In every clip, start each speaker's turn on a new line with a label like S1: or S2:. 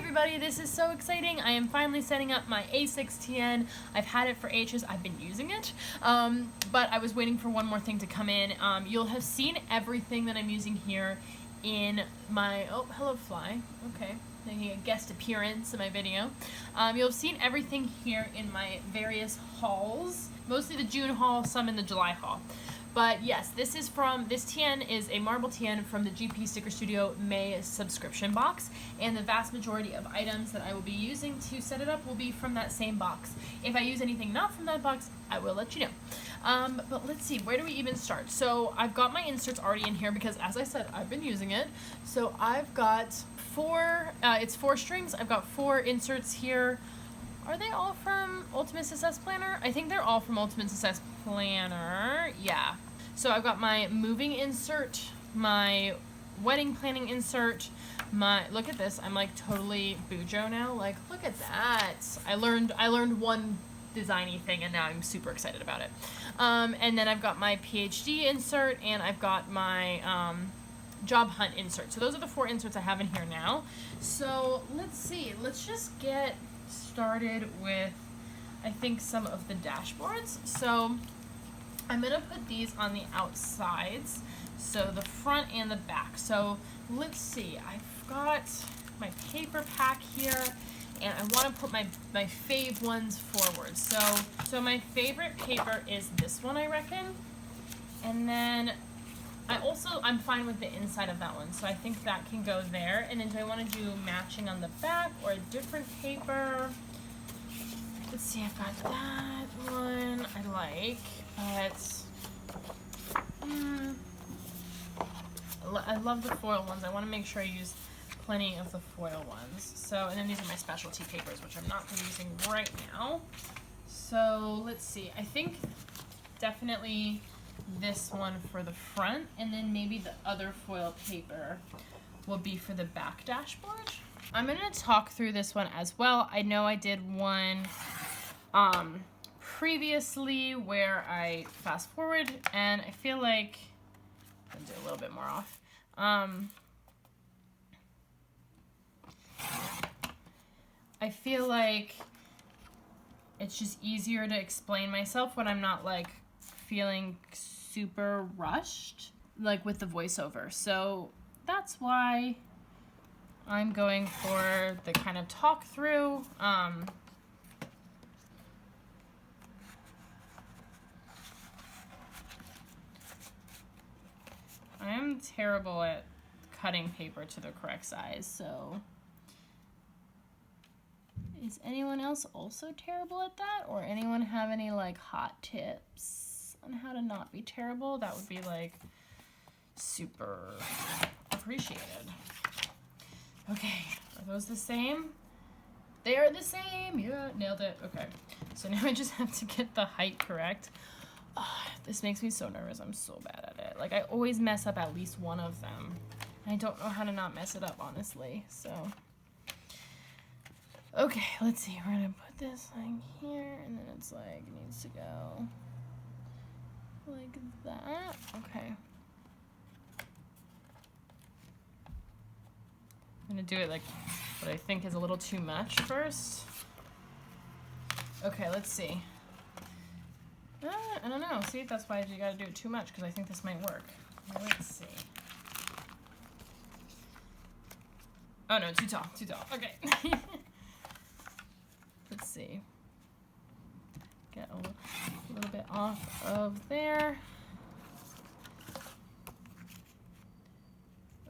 S1: everybody, this is so exciting. I am finally setting up my A6TN. I've had it for ages. I've been using it, but I was waiting for one more thing to come in. You'll have seen everything that I'm using here in my, oh, hello fly, okay, making a guest appearance in my video. You'll have seen everything here in my various hauls, mostly the June haul, some in the July haul. But yes, this TN is a marble TN from the GP Sticker Studio May subscription box, and the vast majority of items that I will be using to set it up will be from that same box. If I use anything not from that box, I will let you know. But let's see, where do we even start? So I've got my inserts already in here because, as I said, I've been using it. So I've got it's 4 strings. I've got 4 inserts here. Are they all from Ultimate Success Planner? I think they're all from Ultimate Success Planner. Yeah. So I've got my moving insert, my wedding planning insert, look at this. I'm like totally Bujo now. Like, look at that. I learned one designy thing and now I'm super excited about it. And then I've got my PhD insert and I've got my job hunt insert. So those are the 4 inserts I have in here now. So let's see. Let's just get started with, I think, some of the dashboards. So I'm gonna put these on the outsides, so the front and the back. So let's see, I've got my paper pack here and I want to put my fave ones forward. So my favorite paper is this one, I reckon. And then I'm fine with the inside of that one, so I think that can go there. And then do I want to do matching on the back or a different paper? Let's see, I've got that one I like, but I love the foil ones. I want to make sure I use plenty of the foil ones. So, and then these are my specialty papers, which I'm not using right now. So let's see, I think definitely this one for the front, and then maybe the other foil paper will be for the back dashboard. I'm going to talk through this one as well. I know I did one previously where I fast forward, and I feel like I'm going to do a little bit more off. I feel like it's just easier to explain myself when I'm not like feeling super rushed, like with the voiceover. So that's why I'm going for the kind of talk through. I am terrible at cutting paper to the correct size, so is anyone else also terrible at that? Or anyone have any like hot tips on how to not be terrible? That would be like super appreciated. Okay, are those the same? They are the same. Yeah, nailed it. Okay, so now I just have to get the height correct. Oh, this makes me so nervous. I'm so bad at it. Like, I always mess up at least one of them. I don't know how to not mess it up, honestly. So, okay, let's see. We're gonna put this thing here, and then it's like, it needs to go like that. Okay. I'm gonna do it like what I think is a little too much first. Okay, let's see. I don't know. See, that's why you gotta do it too much, because I think this might work. Let's see. Oh no, too tall, too tall. Okay. Let's see. Get a little bit off of there.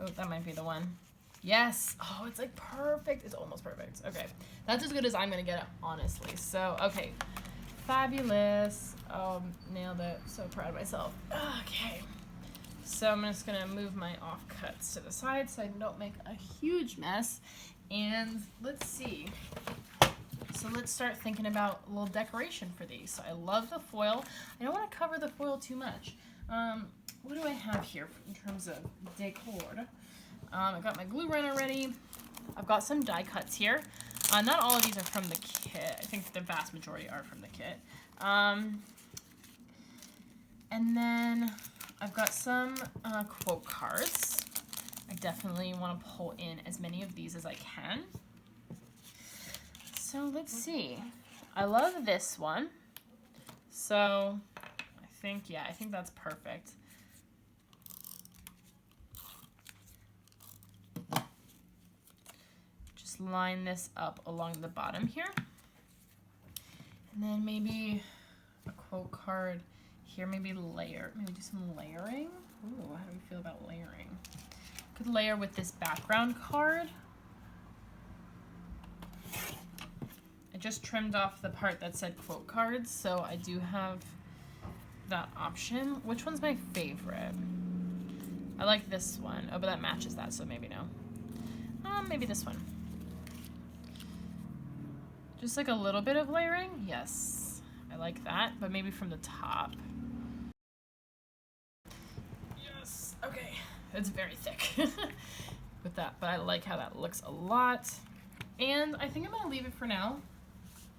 S1: Oh, that might be the one. Yes. Oh, it's like perfect. It's almost perfect. Okay. That's as good as I'm gonna get it, honestly. So, okay. Fabulous. Nailed it. So proud of myself. Okay. So I'm just gonna move my offcuts to the side so I don't make a huge mess. And let's see. So let's start thinking about a little decoration for these. So I love the foil. I don't want to cover the foil too much. What do I have here in terms of decor? I got my glue runner ready. I've got some die cuts here. Not all of these are from the kit. I think the vast majority are from the kit. And then I've got some quote cards. I definitely want to pull in as many of these as I can. So let's see. I love this one. So I think that's perfect. Just line this up along the bottom here. And then maybe a quote card here, maybe do some layering. Ooh, how do we feel about layering? Could layer with this background card. I just trimmed off the part that said quote cards, so I do have that option. Which one's my favorite? I like this one. Oh, but that matches that, so maybe no. Maybe this one. Just like a little bit of layering? Yes, I like that, but maybe from the top. Yes, okay. It's very thick with that, but I like how that looks a lot. And I think I'm gonna leave it for now.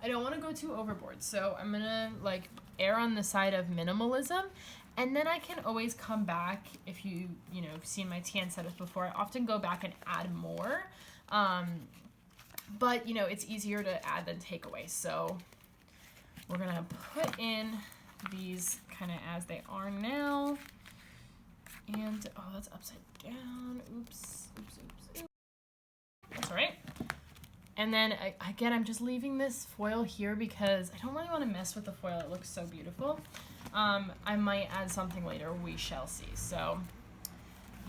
S1: I don't wanna go too overboard, so I'm gonna like err on the side of minimalism, and then I can always come back. If you've seen my TN setups before, I often go back and add more. But it's easier to add than take away. So we're gonna put in these kind of as they are now. And oh, that's upside down. Oops. That's all right. And then again, I'm just leaving this foil here because I don't really want to mess with the foil. It looks so beautiful. I might add something later. We shall see. So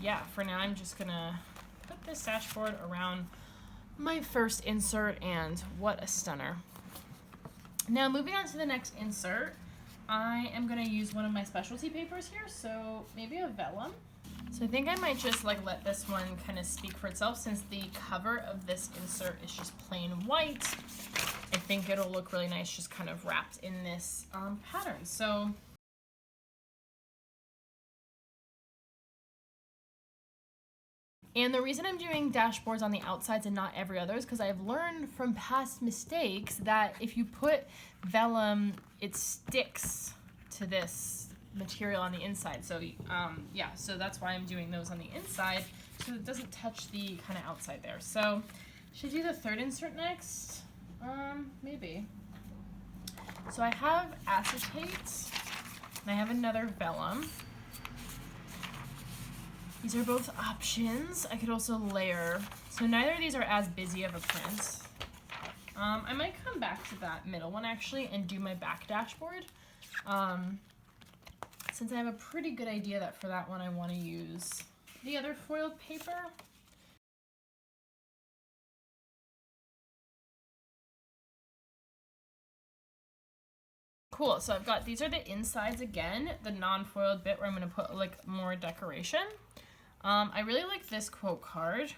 S1: yeah, for now, I'm just gonna put this dashboard around my first insert, and what a stunner. Now moving on to the next insert, I am going to use one of my specialty papers here, so maybe a vellum. So I think I might just like let this one kind of speak for itself, since the cover of this insert is just plain white. I think it'll look really nice just kind of wrapped in this pattern. So and the reason I'm doing dashboards on the outsides and not every other is because I've learned from past mistakes that if you put vellum, it sticks to this material on the inside. So yeah, so that's why I'm doing those on the inside, so it doesn't touch the kind of outside there. So should I do the third insert next? Maybe. So I have acetate, and I have another vellum. These are both options. I could also layer. So neither of these are as busy of a print. I might come back to that middle one actually and do my back dashboard. Since I have a pretty good idea that for that one I want to use the other foiled paper. Cool, so I've got, these are the insides again, the non-foiled bit where I'm going to put like more decoration. I really like this quote card.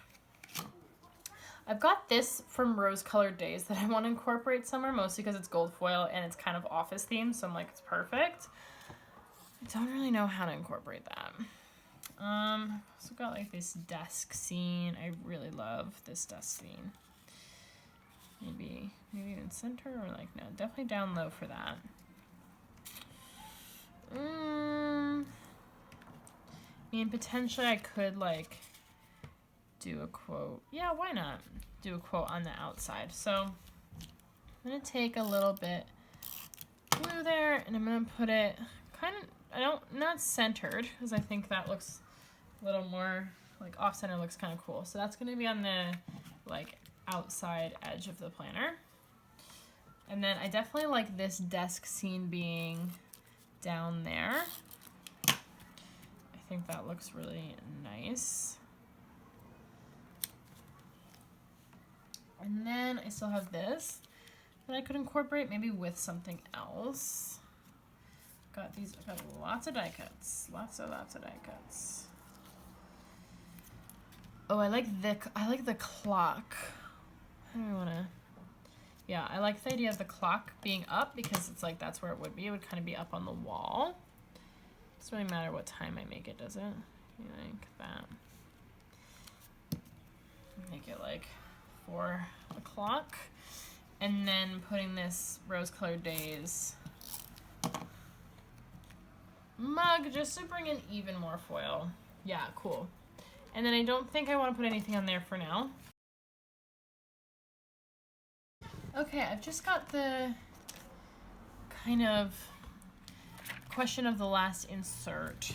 S1: I've got this from Rose Colored Days that I want to incorporate somewhere, mostly because it's gold foil and it's kind of office themed, so I'm like, it's perfect. I don't really know how to incorporate that. I've also got like this desk scene. I really love this desk scene. Maybe in center, or like, no, definitely down low for that. I mean, potentially I could like do a quote. Yeah, why not do a quote on the outside? So I'm gonna take a little bit blue there, and I'm gonna put it kind of, not centered, because I think that looks a little more like off center, looks kind of cool. So that's gonna be on the like outside edge of the planner. And then I definitely like this desk scene being down there. I think that looks really nice. And then I still have this that I could incorporate maybe with something else. I've got lots of die cuts, lots of die cuts. Oh, I like the clock. How do I wanna? Yeah, I like the idea of the clock being up, because it's like that's where it would be. It would kind of be up on the wall. It doesn't really matter what time I make it, does it? Like that. Make it like 4 o'clock. And then putting this Rose Colored Days mug just to bring in even more foil. Yeah, cool. And then I don't think I want to put anything on there for now. Okay, I've just got the kind of question of the last insert.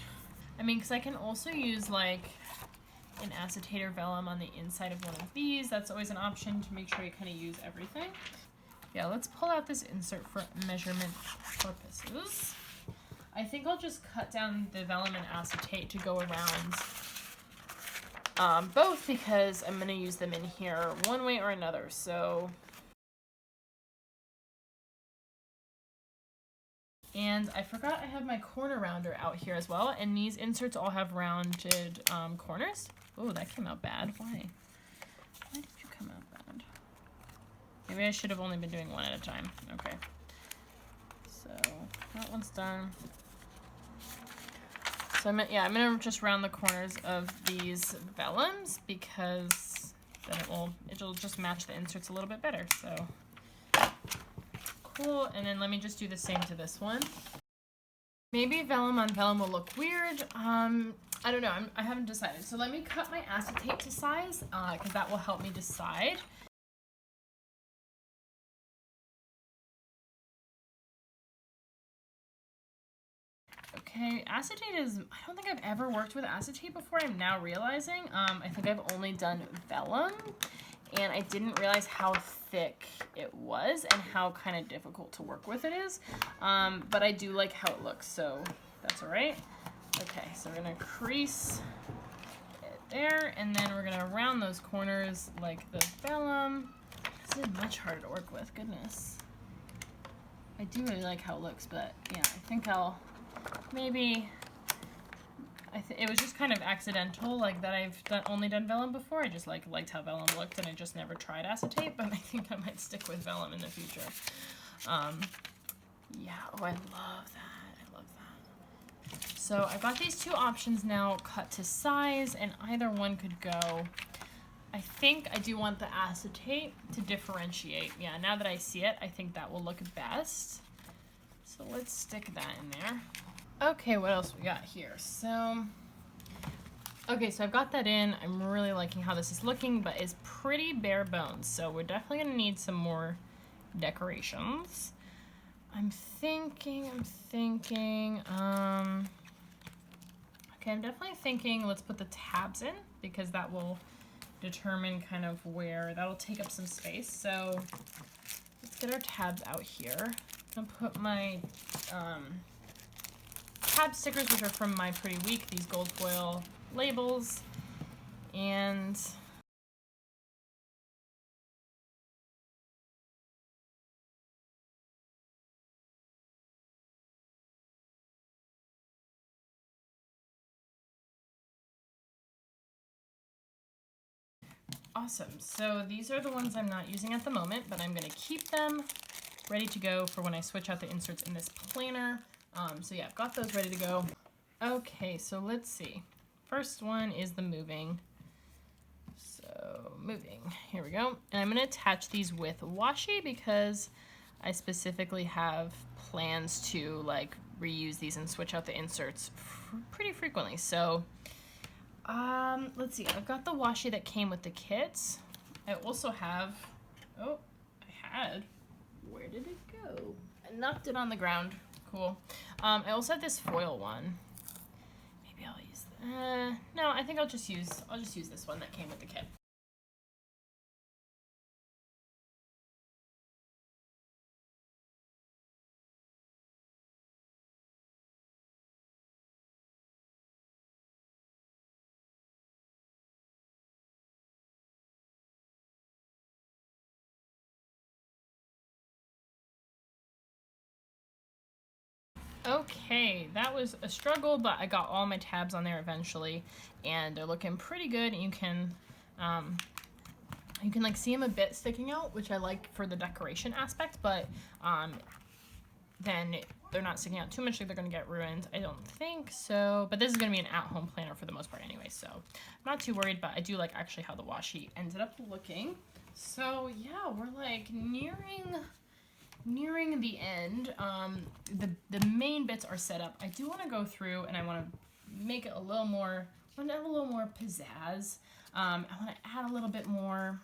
S1: I mean, because I can also use like an acetate or vellum on the inside of one of these. That's always an option to make sure you kind of use everything. Yeah, let's pull out this insert for measurement purposes. I think I'll just cut down the vellum and acetate to go around both, because I'm going to use them in here one way or another. So, and I forgot I have my corner rounder out here as well, and these inserts all have rounded corners. Oh, that came out bad. Why? Why did you come out bad? Maybe I should have only been doing one at a time. Okay. So that one's done. So I'm gonna just round the corners of these vellums, because then it'll just match the inserts a little bit better. So cool. And then let me just do the same to this one. Maybe vellum on vellum will look weird. I don't know. I haven't decided. So let me cut my acetate to size, because that will help me decide. Okay, acetate is, I don't think I've ever worked with acetate before, I'm now realizing. I think I've only done vellum, and I didn't realize how thick it was and how kind of difficult to work with it is. But I do like how it looks, so that's all right. Okay, so we're gonna crease it there, and then we're gonna round those corners like the vellum. This is much harder to work with, goodness. I do really like how it looks, but yeah, I think I'll maybe, it was just kind of accidental, like that I've only done vellum before. I just liked how vellum looked, and I just never tried acetate, but I think I might stick with vellum in the future. Yeah, oh, I love that. I love that. So I've got these two options now, cut to size, and either one could go. I think I do want the acetate to differentiate. Yeah, now that I see it, I think that will look best. So let's stick that in there. Okay, what else we got here? So, okay, so I've got that in. I'm really liking how this is looking, but it's pretty bare bones. So we're definitely gonna need some more decorations. I'm thinking, okay, I'm definitely thinking let's put the tabs in, because that will determine kind of where, that'll take up some space. So let's get our tabs out here. I'm gonna put my tab stickers, which are from My Pretty Week, these gold foil labels, and awesome. So these are the ones I'm not using at the moment, but I'm gonna keep them ready to go for when I switch out the inserts in this planner. So yeah, I've got those ready to go. Okay, so let's see. First one is the moving. So moving, here we go. And I'm gonna attach these with washi, because I specifically have plans to like reuse these and switch out the inserts pretty frequently. So let's see, I've got the washi that came with the kits. I also have, where did it go? I knocked it on the ground. Cool. I also have this foil one. Maybe I'll use no, I think I'll just use this one that came with the kit. Okay, that was a struggle, but I got all my tabs on there eventually, and they're looking pretty good. You can like see them a bit sticking out, which I like for the decoration aspect, but then they're not sticking out too much, like they're gonna get ruined. I don't think so, but this is gonna be an at-home planner for the most part anyway, so I'm not too worried, but I do like actually how the washi ended up looking. So yeah, we're like nearing the end. The main bits are set up. I do want to go through and I want to make it a little more, I want to have a little more pizzazz. I want to add a little bit more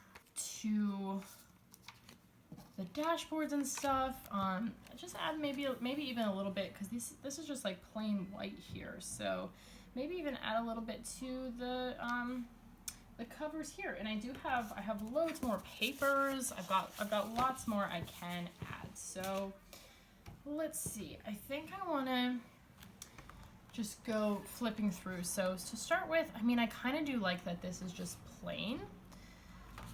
S1: to the dashboards and stuff. Just add maybe even a little bit, because this is just like plain white here. So maybe even add a little bit to the covers here. And I have loads more papers. I've got lots more I can add. So let's see. I think I want to just go flipping through. So to start with, I mean, I kind of do like that this is just plain.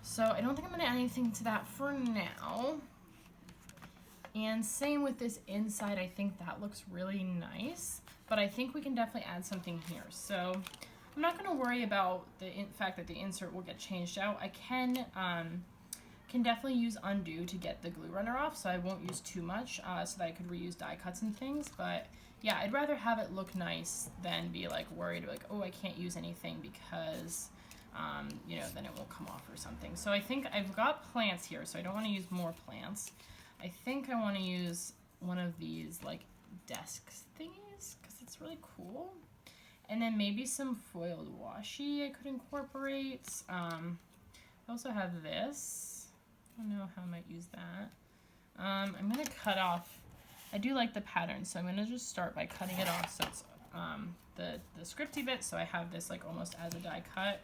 S1: So I don't think I'm going to add anything to that for now. And same with this inside, I think that looks really nice. But I think we can definitely add something here. So I'm not going to worry about the fact that the insert will get changed out. I can definitely use undo to get the glue runner off, so I won't use too much so that I could reuse die cuts and things. But yeah, I'd rather have it look nice than be like worried like, oh, I can't use anything because you know, then it won't come off or something. So I think I've got plants here, so I don't want to use more plants. I think I want to use one of these like desk thingies because it's really cool. And then maybe some foiled washi I could incorporate. I also have this. I don't know how I might use that. I'm going to cut off. I do like the pattern, so I'm going to just start by cutting it off so it's the scripty bit, so I have this like almost as a die cut.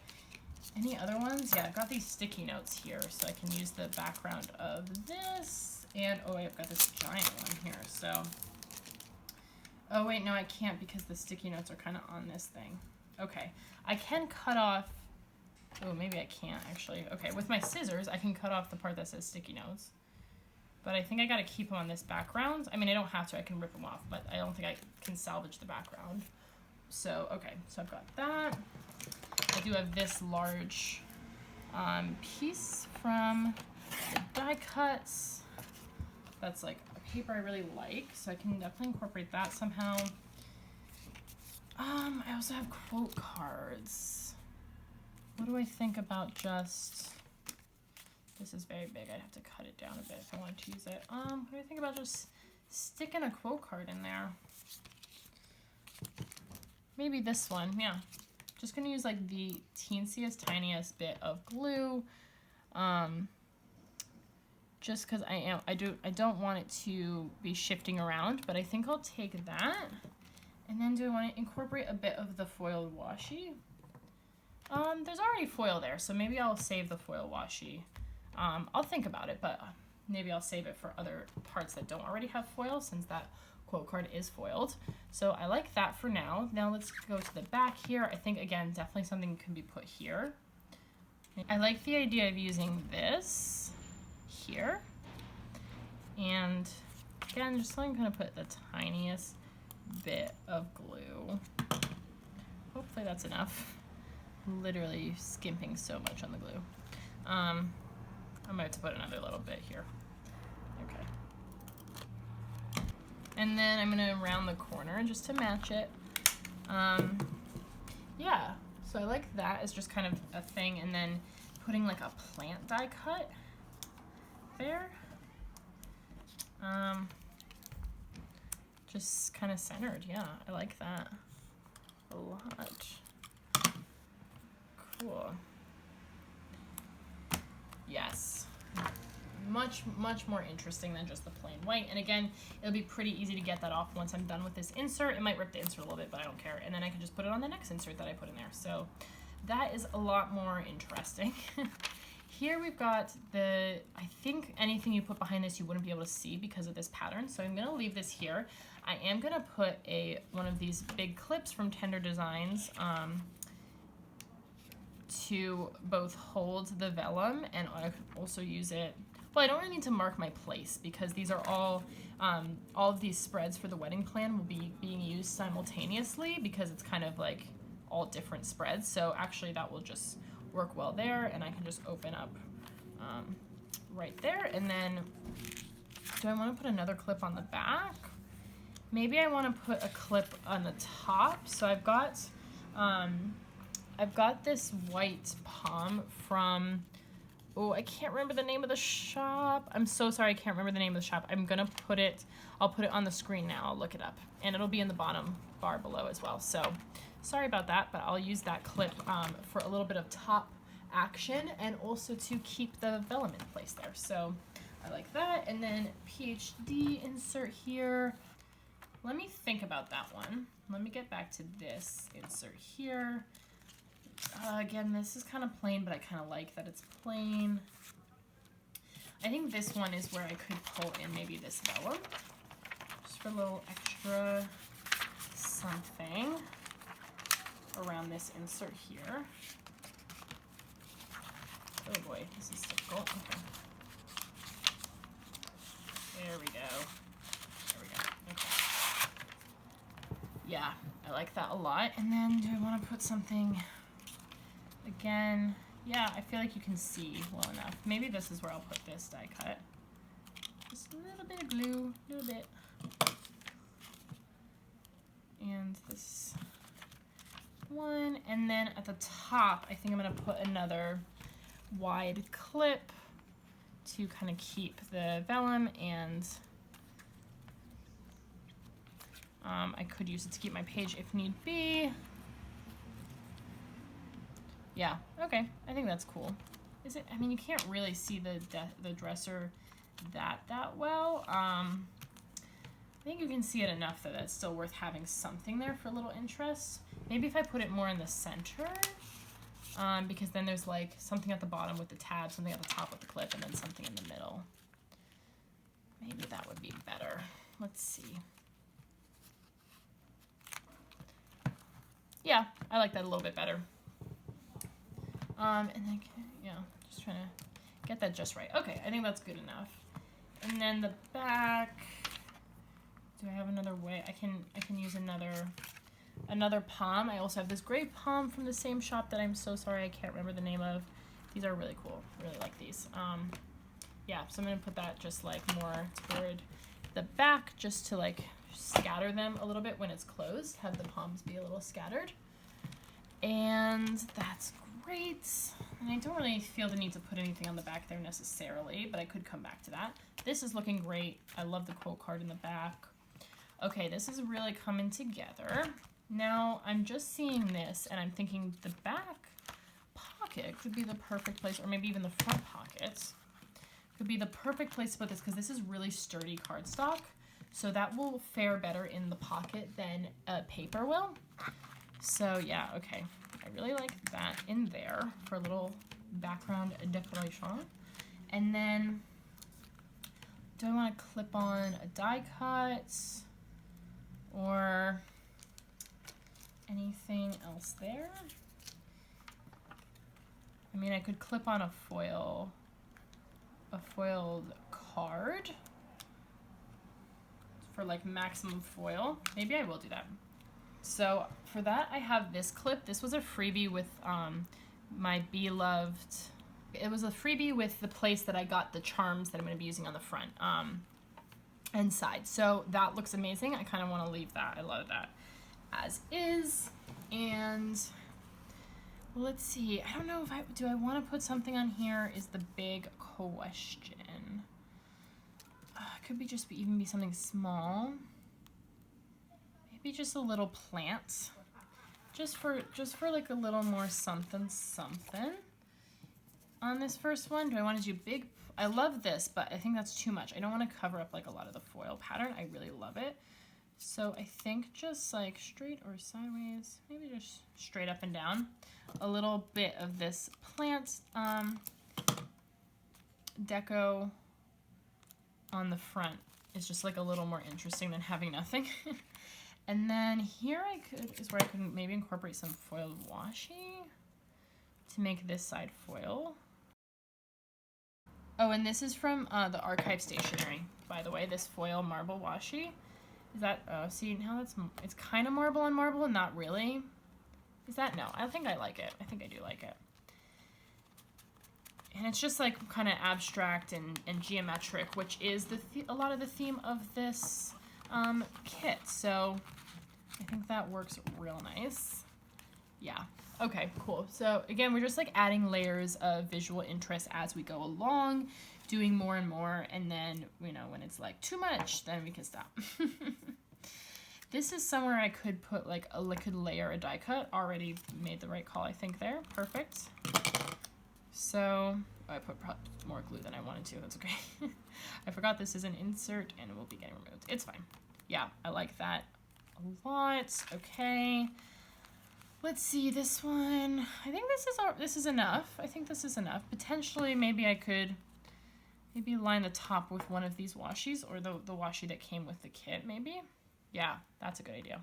S1: Any other ones? Yeah, I've got these sticky notes here, so I can use the background of this. And oh, I've got this giant one here, so... Oh wait, no, I can't because the sticky notes are kind of on this thing. Okay, I can cut off... Oh, maybe I can't actually. Okay, with my scissors, I can cut off the part that says sticky notes. But I think I gotta keep them on this background. I mean, I don't have to, I can rip them off, but I don't think I can salvage the background. So, okay, so I've got that. I do have this large piece from the die cuts. That's like a paper I really like, so I can definitely incorporate that somehow. I also have quote cards. What do I think about just... This is very big. I'd have to cut it down a bit if I wanted to use it. What do I think about just sticking a quote card in there? Maybe this one, yeah. Just gonna use like the teensiest, tiniest bit of glue. Just because I don't want it to be shifting around, but I think I'll take that. And then do I want to incorporate a bit of the foiled washi? There's already foil there, so maybe I'll save the foil washi. I'll think about it, but maybe I'll save it for other parts that don't already have foil, since that quote card is foiled. So I like that for now. Now let's go to the back here. I think, again, definitely something can be put here. I like the idea of using this here. And again, just I'm gonna put the tiniest bit of glue. Hopefully that's enough. I'm literally skimping so much on the glue. I might have to put another little bit here. Okay. And then I'm gonna round the corner just to match it. Yeah, so I like that as just kind of a thing, and then putting like a plant die cut there. Just kind of centered, yeah, I like that a lot. Cool. Yes. Much more interesting than just the plain white. And again, it'll be pretty easy to get that off once I'm done with this insert. It might rip the insert a little bit, but I don't care. And then I can just put it on the next insert that I put in there. So that is a lot more interesting. Here we've got the, I think anything you put behind this you wouldn't be able to see because of this pattern. So I'm gonna leave this here. I am gonna put one of these big clips from Tender Designs to both hold the vellum, and I could also use it. Well, I don't really need to mark my place because these are all of these spreads for the wedding plan will be being used simultaneously because it's kind of like all different spreads. So actually that will just work well there, and I can just open up right there. And then do I want to put another clip on the back? Maybe I want to put a clip on the top. So I've got this white pom from, oh, I can't remember the name of the shop. I'm so sorry, I can't remember the name of the shop. I'll put it on the screen now. I'll look it up. And it'll be in the bottom bar below as well. So sorry about that, but I'll use that clip for a little bit of top action and also to keep the vellum in place there. So I like that. And then PhD insert here. Let me think about that one. Let me get back to this insert here. Again, this is kind of plain, but I kind of like that it's plain. I think this one is where I could pull in maybe this vellum, just for a little extra something around this insert here. Oh boy, this is difficult. Okay. There we go. There we go. Okay. Yeah, I like that a lot. And then do I want to put something, again, yeah, I feel like you can see well enough. Maybe this is where I'll put this die cut. Just a little bit of glue, a little bit. And this one. And then at the top, I think I'm going to put another wide clip to kind of keep the vellum, and I could use it to keep my page if need be. Yeah, okay, I think that's cool. Is it? I mean, you can't really see the dresser that well. I think you can see it enough that it's still worth having something there for a little interest. Maybe if I put it more in the center, because then there's like something at the bottom with the tab, something at the top with the clip, and then something in the middle. Maybe that would be better. Let's see. Yeah, I like that a little bit better. And then, yeah, just trying to get that just right. Okay, I think that's good enough. And then the back, do I have another way? I can use another palm. I also have this gray palm from the same shop that I'm so sorry I can't remember the name of. These are really cool. Really like these. Yeah, so I'm gonna put that just like more toward the back, just to like scatter them a little bit when it's closed. Have the palms be a little scattered. And that's great. And I don't really feel the need to put anything on the back there necessarily, but I could come back to that. This is looking great. I love the quote card in the back. Okay, this is really coming together. Now I'm just seeing this and I'm thinking the back pocket could be the perfect place, or maybe even the front pockets could be the perfect place to put this, because this is really sturdy cardstock. So that will fare better in the pocket than paper will. So yeah, okay. I really like that in there for a little background decoration. And then, do I want to clip on a die cut or anything else there? I mean, I could clip on a foiled card for like maximum foil. Maybe I will do that. So for that, I have this clip. This was a freebie with my beloved. It was a freebie with the place that I got the charms that I'm going to be using on the front and side. So that looks amazing. I kind of want to leave that. I love that as is. And let's see. I don't know if do I want to put something on here is the big question. It could be even be something small. Maybe just a little plant, just for like a little more something on this first one. Do I want to do big? I love this, but I think that's too much. I don't want to cover up like a lot of the foil pattern. I really love it. So I think just like straight or sideways, maybe just straight up and down. A little bit of this plant deco on the front is just like a little more interesting than having nothing. And then here is where I could maybe incorporate some foiled washi to make this side foil. Oh, and this is from the Archive Stationery, by the way, this foil marble washi. Is that, see, now it's kind of marble on marble, not really. Is that, no, I think I like it. I think I do like it. And it's just like kind of abstract and geometric, which is a lot of the theme of this kit. So I think that works real nice. Yeah. Okay, cool. So again, we're just like adding layers of visual interest as we go along, doing more and more, and then, you know, when it's like too much, then we can stop. This is somewhere I could put like a liquid layer, a die cut. Already made the right call, I think there. Perfect. So I put more glue than I wanted to. That's okay. I forgot this is an insert and it will be getting removed. It's fine. Yeah, I like that a lot. Okay. Let's see this one. I think this is enough. I think this is enough. Potentially, maybe I could line the top with one of these washies or the washi that came with the kit, maybe. Yeah, that's a good idea.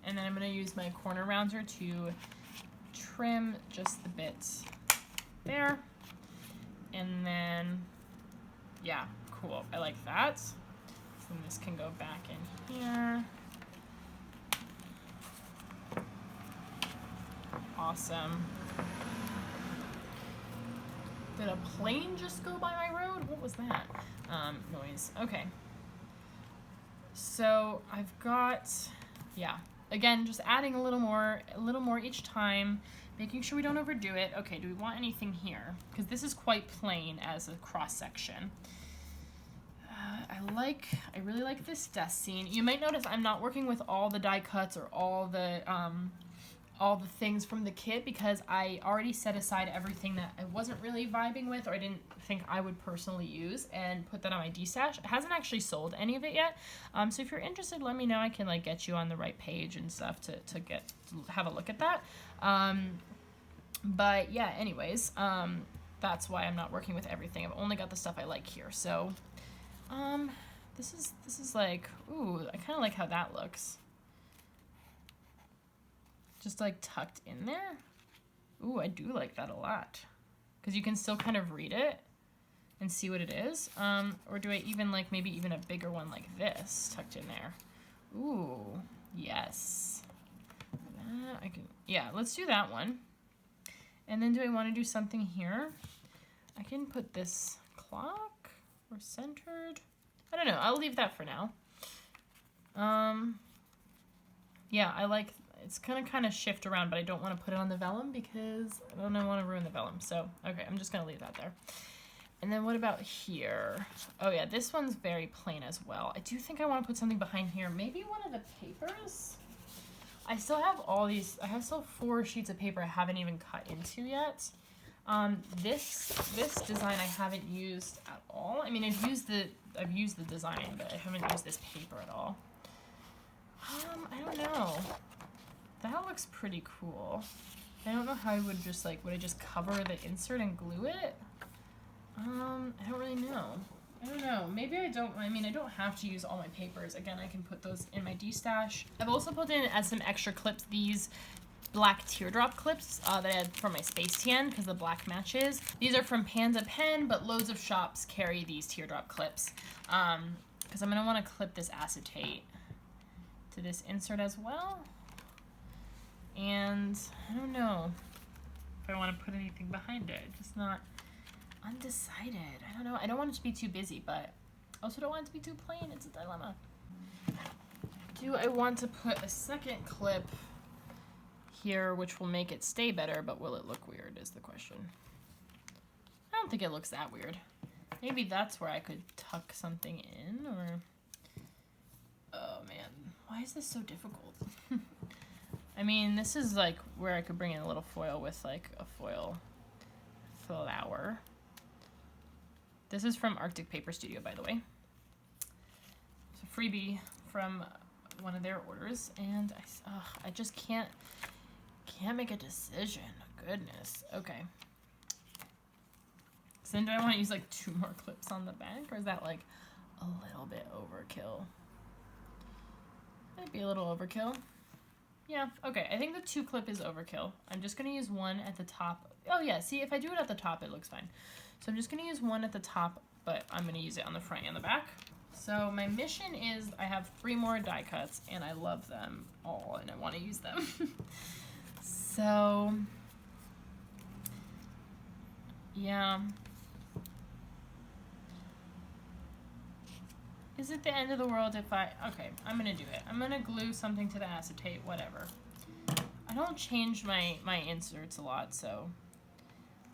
S1: And then I'm going to use my corner rounder to trim just the bits there. And then, yeah, cool. I like that. So this can go back in here. Awesome. Did a plane just go by my road? What was that? Noise. Okay. So I've got, yeah. Again, just adding a little more each time, making sure we don't overdo it. Okay, do we want anything here? Because this is quite plain as a cross section. I really like this desk scene. You might notice I'm not working with all the die cuts or all the things from the kit because I already set aside everything that I wasn't really vibing with or I didn't think I would personally use and put that on my D-stash. It hasn't actually sold any of it yet. So if you're interested, let me know. I can like get you on the right page and stuff to have a look at that. But yeah, anyways, that's why I'm not working with everything. I've only got the stuff I like here. So this is like, ooh, I kind of like how that looks. Just like tucked in there. Ooh, I do like that a lot. Because you can still kind of read it and see what it is. Or do I even like maybe even a bigger one like this tucked in there? Ooh, yes. I can, yeah, let's do that one. And then do I want to do something here? I can put this clock or centered. I don't know. I'll leave that for now. Yeah, I like, it's gonna kind of shift around, but I don't want to put it on the vellum because I don't want to ruin the vellum. So, okay, I'm just gonna leave that there. And then what about here? Oh yeah, this one's very plain as well. I do think I want to put something behind here. Maybe one of the papers? I still have all these, I have still 4 sheets of paper I haven't even cut into yet. This design I haven't used at all. I mean, I've used the design, but I haven't used this paper at all. I don't know. That looks pretty cool. I don't know how I would just like, would I just cover the insert and glue it? I don't really know. I don't know. Maybe I don't, I mean, I don't have to use all my papers. Again, I can put those in my D-stash. I've also put in as some extra clips these black teardrop clips that I had from my Space Tan because the black matches. These are from Panda Pen, but loads of shops carry these teardrop clips because I'm going to want to clip this acetate to this insert as well. And I don't know if I want to put anything behind it. Just not undecided. I don't know. I don't want it to be too busy, but I also don't want it to be too plain. It's a dilemma. Do I want to put a second clip here, which will make it stay better, but will it look weird is the question. I don't think it looks that weird. Maybe that's where I could tuck something in, or... Oh man, why is this so difficult? I mean, this is like where I could bring in a little foil with like a foil flower. This is from Arctic Paper Studio, by the way. It's a freebie from one of their orders, and I just can't make a decision. Goodness. Okay. So then do I want to use like 2 more clips on the back, or is that like a little bit overkill? Might be a little overkill. Yeah, okay. I think the 2 clip is overkill. I'm just going to use one at the top. Oh yeah, see, if I do it at the top, it looks fine. So I'm just going to use one at the top, but I'm going to use it on the front and the back. So my mission is I have 3 more die cuts, and I love them all, and I want to use them. So, yeah. Is it the end of the world if okay, I'm gonna do it. I'm gonna glue something to the acetate, whatever. I don't change my inserts a lot, so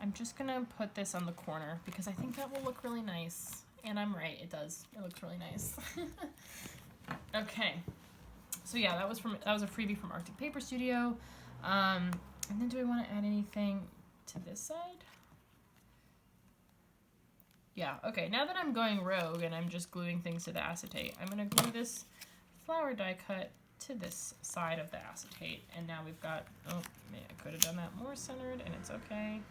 S1: I'm just gonna put this on the corner because I think that will look really nice. And I'm right, it does. It looks really nice. Okay. So yeah, that was a freebie from Arctic Paper Studio. And then do I want to add anything? to this side. Yeah, okay, now that I'm going rogue and I'm just gluing things to the acetate, I'm gonna glue this flower die cut to this side of the acetate, and now we've got, oh man, I could have done that more centered, and it's okay.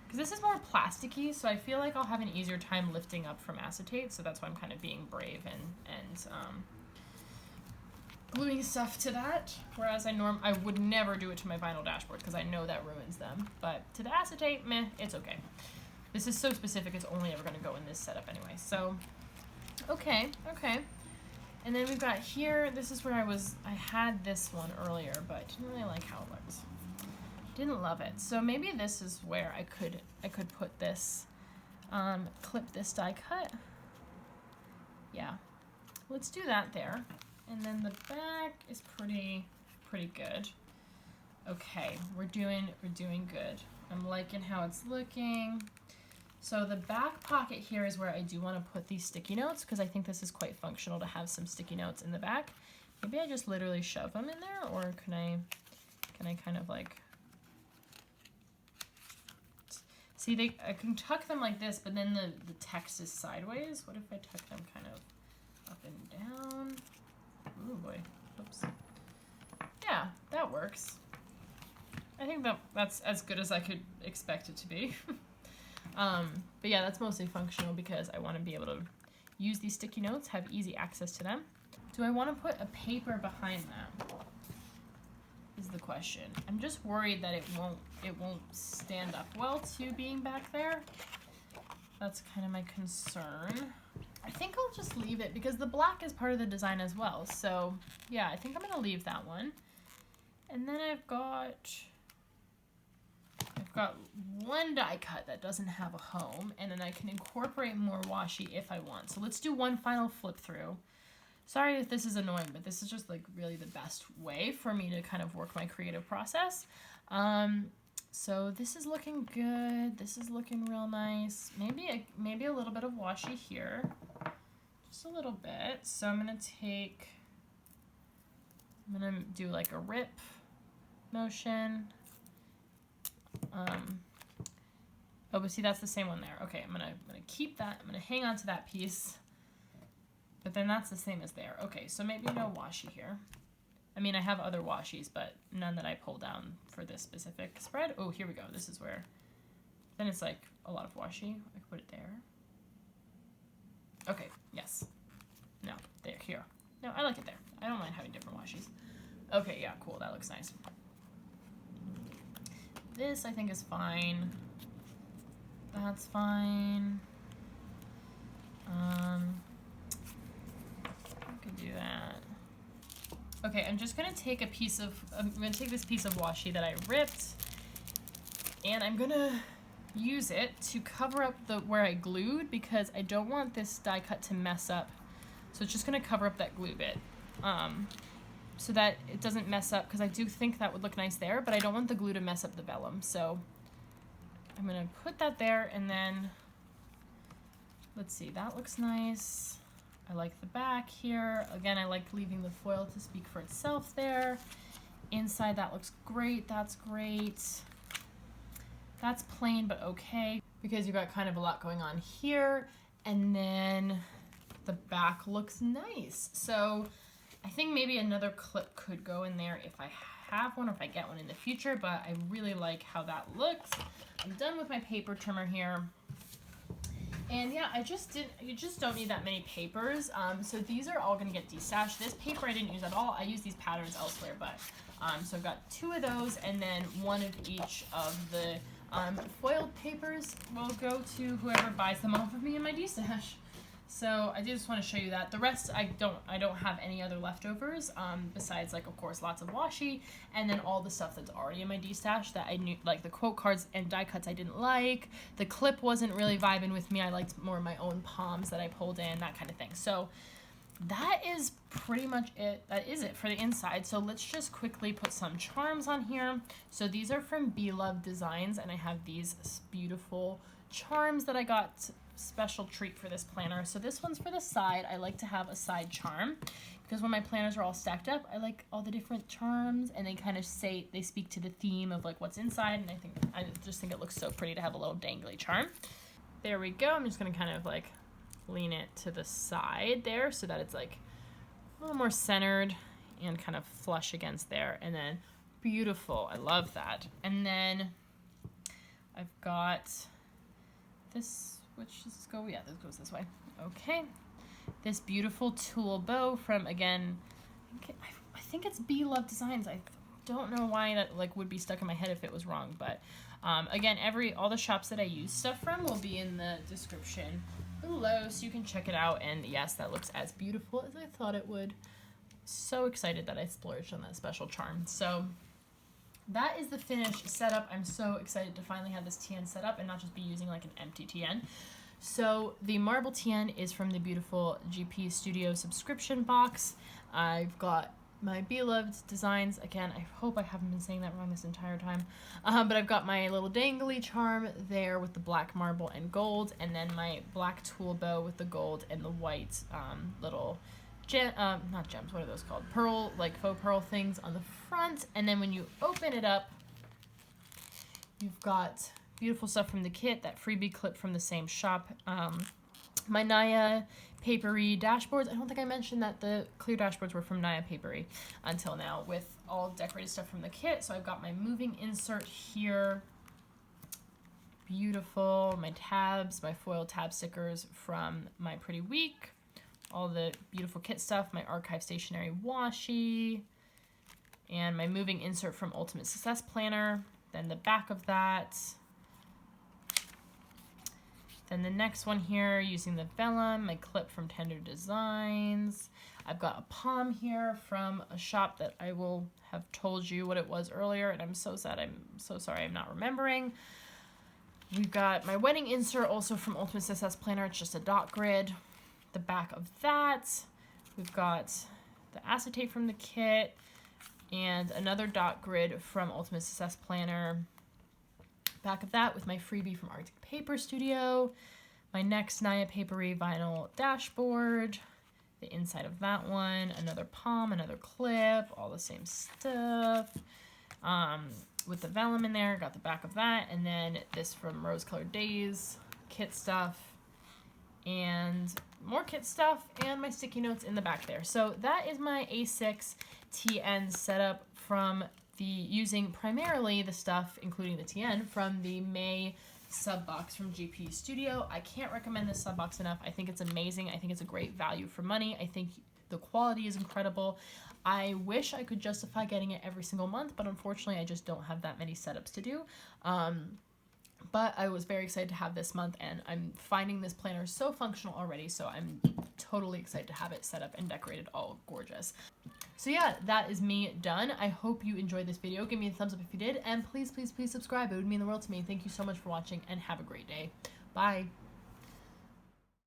S1: Because this is more plasticky, so I feel like I'll have an easier time lifting up from acetate, so that's why I'm kind of being brave and gluing stuff to that, whereas I would never do it to my vinyl dashboard, because I know that ruins them, but to the acetate, meh, it's okay. This is so specific, it's only ever going to go in this setup anyway. So, okay. And then we've got here, this is where I had this one earlier, but didn't really like how it looked. Didn't love it. So maybe this is where I could put this, clip this die cut. Yeah, let's do that there. And then the back is pretty good. Okay, we're doing good. I'm liking how it's looking. So the back pocket here is where I do want to put these sticky notes, because I think this is quite functional to have some sticky notes in the back. Maybe I just literally shove them in there, or can I kind of like, see, I can tuck them like this, but then the text is sideways. What if I tuck them kind of up and down? Ooh boy, oops. Yeah, that works. I think that's as good as I could expect it to be. But yeah, that's mostly functional because I want to be able to use these sticky notes, have easy access to them. Do I want to put a paper behind that? Is the question. I'm just worried that it won't stand up well to being back there. That's kind of my concern. I think I'll just leave it because the black is part of the design as well. So yeah, I think I'm gonna leave that one. And then I've got one die cut that doesn't have a home, and then I can incorporate more washi if I want. So let's do one final flip through. Sorry if this is annoying, but this is just like really the best way for me to kind of work my creative process. So this is looking good. This is looking real nice. Maybe a little bit of washi here, just a little bit. So I'm gonna do like a rip motion. Oh, but see, that's the same one there. Okay, I'm gonna keep that. I'm gonna hang on to that piece. But then that's the same as there. Okay, so maybe no washi here. I mean, I have other washis, but none that I pull down for this specific spread. Oh, here we go. This is where, then it's like a lot of washi. I can put it there. Okay, yes. No, there, here. No, I like it there. I don't mind having different washis. Okay, yeah, cool. That looks nice. This, I think, is fine. That's fine. I could do that. Okay, I'm just gonna take I'm gonna take this piece of washi that I ripped, and I'm gonna use it to cover up where I glued, because I don't want this die cut to mess up. So it's just gonna cover up that glue bit, so that it doesn't mess up, because I do think that would look nice there, but I don't want the glue to mess up the vellum. So I'm gonna put that there, and then let's see, that looks nice. I like the back here. Again, I like leaving the foil to speak for itself there. Inside, that looks great. That's great. That's plain, but okay, because you've got kind of a lot going on here. And then the back looks nice. So I think maybe another clip could go in there if I have one, or if I get one in the future, but I really like how that looks. I'm done with my paper trimmer here. And yeah, you just don't need that many papers. So these are all gonna get destashed. This paper I didn't use at all. I use these patterns elsewhere, but so I've got 2 of those, and then 1 of each of the foiled papers will go to whoever buys them off of me in my destash. So I just want to show you that. The rest, I don't have any other leftovers, besides, like, of course, lots of washi, and then all the stuff that's already in my destash that I knew, like the quote cards and die cuts I didn't like. The clip wasn't really vibing with me. I liked more of my own palms that I pulled in, that kind of thing. So that is pretty much it. That is it for the inside. So let's just quickly put some charms on here. So these are from Be Love Designs, and I have these beautiful charms that I got special treat for this planner. So this one's for the side. I like to have a side charm because because when my planners are all stacked up, I like all the different charms, and they kind of they speak to the theme of like what's inside, and I just think it looks so pretty to have a little dangly charm. There we go. I'm just gonna kind of like lean it to the side there so that it's like a little more centered and kind of flush against there, and then beautiful. I love that. And then I've got this, which does this go? Yeah, this goes this way. Okay. This beautiful tulle bow from, again, I think it's Be Love Designs. I don't know why that like would be stuck in my head if it was wrong, but again, all the shops that I use stuff from will be in the description below, so you can check it out. And yes, that looks as beautiful as I thought it would. So excited that I splurged on that special charm. So that is the finished setup. I'm so excited to finally have this TN set up and not just be using like an empty TN. So the marble TN is from the beautiful GP Studio subscription box. I've got my Beloved Designs. Again, I hope I haven't been saying that wrong this entire time. But I've got my little dangly charm there with the black marble and gold, and then my black tulle bow with the gold and the white little not gems, what are those called? Pearl, like faux pearl things on the front. And then when you open it up, you've got beautiful stuff from the kit, that freebie clip from the same shop. My Naya Papery dashboards. I don't think I mentioned that the clear dashboards were from Naya Papery until now, with all decorated stuff from the kit. So I've got my moving insert here. Beautiful. My tabs, my foil tab stickers from My Pretty Week. All the beautiful kit stuff. My archive stationery washi. And my moving insert from Ultimate Success Planner. Then the back of that. Then the next one here, using the vellum, my clip from Tender Designs. I've got a palm here from a shop that I will have told you what it was earlier, and I'm so sad, I'm so sorry I'm not remembering. We've got my wedding insert also from Ultimate Success Planner. It's just a dot grid. The back of that. We've got the acetate from the kit and another dot grid from Ultimate Success Planner. Back of that with my freebie from Arctic Paper Studio, my next Naya Papery vinyl dashboard, the inside of that one, another palm, another clip, all the same stuff. With the vellum in there, got the back of that, and then this from Rose Colored Days, kit stuff, and more kit stuff, and my sticky notes in the back there. So that is my A6 TN setup from using primarily the stuff, including the TN, from the May sub box from GP Studio. I can't recommend this sub box enough. I think it's amazing. I think it's a great value for money. I think the quality is incredible. I wish I could justify getting it every single month, but unfortunately I just don't have that many setups to do. But I was very excited to have this month, and I'm finding this planner so functional already, so I'm totally excited to have it set up and decorated all gorgeous. So yeah, that is me done. I hope you enjoyed this video. Give me a thumbs up if you did, and please, please, please subscribe. It would mean the world to me. Thank you so much for watching, and have a great day. Bye.